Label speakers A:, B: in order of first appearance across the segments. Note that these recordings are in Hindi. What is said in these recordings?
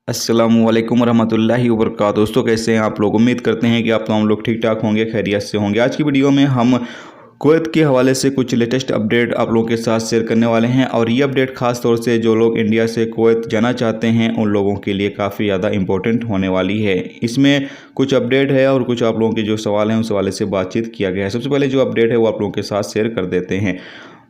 A: अस्सलामुअलैकुम वरहमतुल्लाहि वबरकातुहू। दोस्तों कैसे हैं आप लोग। उम्मीद करते हैं कि आप तमाम लोग ठीक ठाक होंगे, खैरियत से होंगे। आज की वीडियो में हम कुवैत के हवाले से कुछ लेटेस्ट अपडेट आप लोगों के साथ शेयर करने वाले हैं और ये अपडेट खास तौर से जो लोग इंडिया से कुवैत जाना चाहते हैं उन लोगों के लिए काफ़ी ज़्यादा इंपॉर्टेंट होने वाली है। इसमें कुछ अपडेट है और कुछ आप लोगों के जो सवाल हैं उस हवाले से बातचीत किया गया है। सबसे पहले जो अपडेट है वो आप लोगों के साथ शेयर कर देते हैं।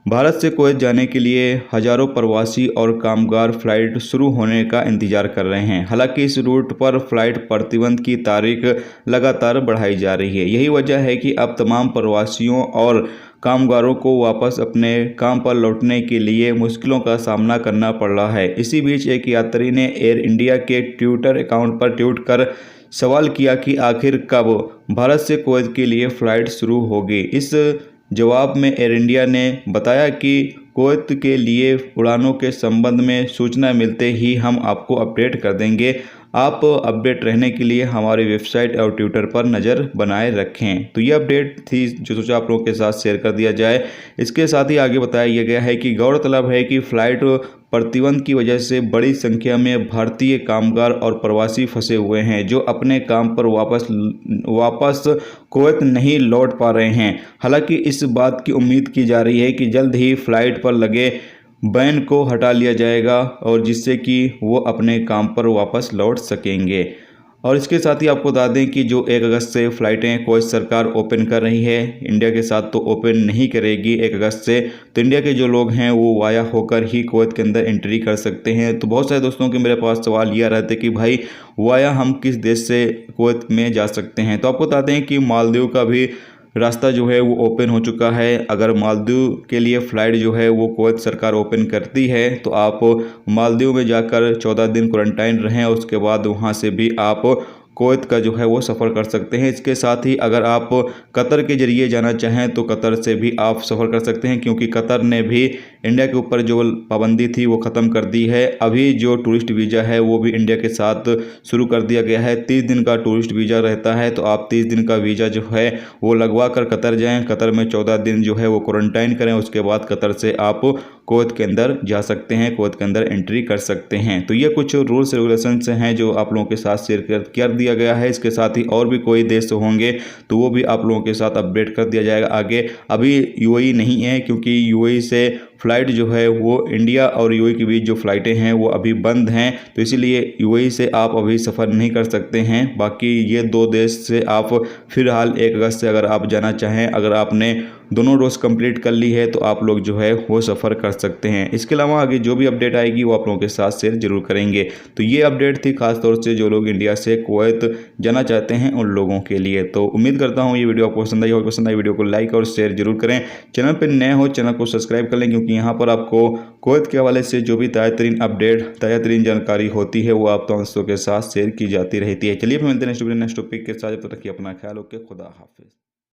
A: भारत से कुवैत जाने के लिए हजारों प्रवासी और कामगार फ्लाइट शुरू होने का इंतजार कर रहे हैं। हालांकि इस रूट पर फ्लाइट प्रतिबंध की तारीख लगातार बढ़ाई जा रही है। यही वजह है कि अब तमाम प्रवासियों और कामगारों को वापस अपने काम पर लौटने के लिए मुश्किलों का सामना करना पड़ रहा है। इसी बीच एक यात्री ने एयर इंडिया के ट्विटर अकाउंट पर ट्वीट कर सवाल किया कि आखिर कब भारत से कुवैत के लिए फ़्लाइट शुरू होगी। इस जवाब में एयर इंडिया ने बताया कि कुवैत के लिए उड़ानों के संबंध में सूचना मिलते ही हम आपको अपडेट कर देंगे। आप अपडेट रहने के लिए हमारी वेबसाइट और ट्विटर पर नज़र बनाए रखें। तो ये अपडेट थी जो सोचा आप लोगों के साथ शेयर कर दिया जाए। इसके साथ ही आगे बताया गया है कि गौरतलब है कि फ़्लाइट प्रतिबंध की वजह से बड़ी संख्या में भारतीय कामगार और प्रवासी फंसे हुए हैं जो अपने काम पर वापस कुवैत नहीं लौट पा रहे हैं। हालांकि इस बात की उम्मीद की जा रही है कि जल्द ही फ्लाइट पर लगे बैन को हटा लिया जाएगा और जिससे कि वो अपने काम पर वापस लौट सकेंगे। और इसके साथ ही आपको बता दें कि जो 1 अगस्त से फ़्लाइटें कुवैत सरकार ओपन कर रही है, इंडिया के साथ तो ओपन नहीं करेगी 1 अगस्त से। तो इंडिया के जो लोग हैं वो वाया होकर ही कुवैत के अंदर एंट्री कर सकते हैं। तो बहुत सारे दोस्तों के मेरे पास सवाल ये रहते कि भाई वाया हम किस देश से कुवैत में जा सकते हैं। तो आपको बता दें कि मालदीव का भी रास्ता जो है वो ओपन हो चुका है। अगर मालदीव के लिए फ़्लाइट जो है वो कुवैत सरकार ओपन करती है तो आप मालदीव में जाकर 14 दिन क्वारंटाइन रहें और उसके बाद वहाँ से भी आप कुवैत का जो है वो सफ़र कर सकते हैं। इसके साथ ही अगर आप कतर के ज़रिए जाना चाहें तो कतर से भी आप सफ़र कर सकते हैं, क्योंकि कतर ने भी इंडिया के ऊपर जो पाबंदी थी वो ख़त्म कर दी है। अभी जो टूरिस्ट वीज़ा है वो भी इंडिया के साथ शुरू कर दिया गया है। 30 दिन का टूरिस्ट वीज़ा रहता है, तो आप 30 दिन का वीज़ा जो है वो लगवा कर कतर जाएँ। कतर में 14 दिन जो है वो क्वारंटाइन करें, उसके बाद कतर से आप कुवैत के अंदर जा सकते हैं, कुवैत के अंदर एंट्री कर सकते हैं। तो ये कुछ रूल्स रेगुलेशंस हैं जो आप लोगों के साथ शेयर कर दिया गया है। इसके साथ ही और भी कोई देश होंगे तो वो भी आप लोगों के साथ अपडेट कर दिया जाएगा आगे। अभी यूएई नहीं है, क्योंकि यूएई से फ़्लाइट जो है वो इंडिया और यूएई के बीच जो फ़्लाइटें हैं वो अभी बंद हैं, तो इसीलिए यूएई से आप अभी सफ़र नहीं कर सकते हैं। बाकी ये 2 देश से आप फ़िलहाल 1 अगस्त से अगर आप जाना चाहें, अगर आपने दोनों डोज कंप्लीट कर ली है तो आप लोग जो है वो सफ़र कर सकते हैं। इसके अलावा आगे जो भी अपडेट आएगी वो आप लोगों के साथ शेयर जरूर करेंगे। तो ये अपडेट थी खास तौर से जो लोग इंडिया से कुवैत जाना चाहते हैं उन लोगों के लिए। तो उम्मीद करता हूँ ये वीडियो आपको पसंद आई हो। पसंद आई वीडियो को लाइक और शेयर जरूर करें। चैनल पर नए हो चैनल को सब्सक्राइब कर लें, क्योंकि यहाँ पर आपको कुवैत के हवाले से जो भी ताज़ा तरीन अपडेट, ताज़ा तरीन जानकारी होती है वो आप दोस्तों के साथ शेयर की जाती रहती है। चलिए मिलते हैं नेक्स्ट टॉपिक के साथ। जब तक रखिए अपना ख्याल। ओके, खुदा हाफिज़।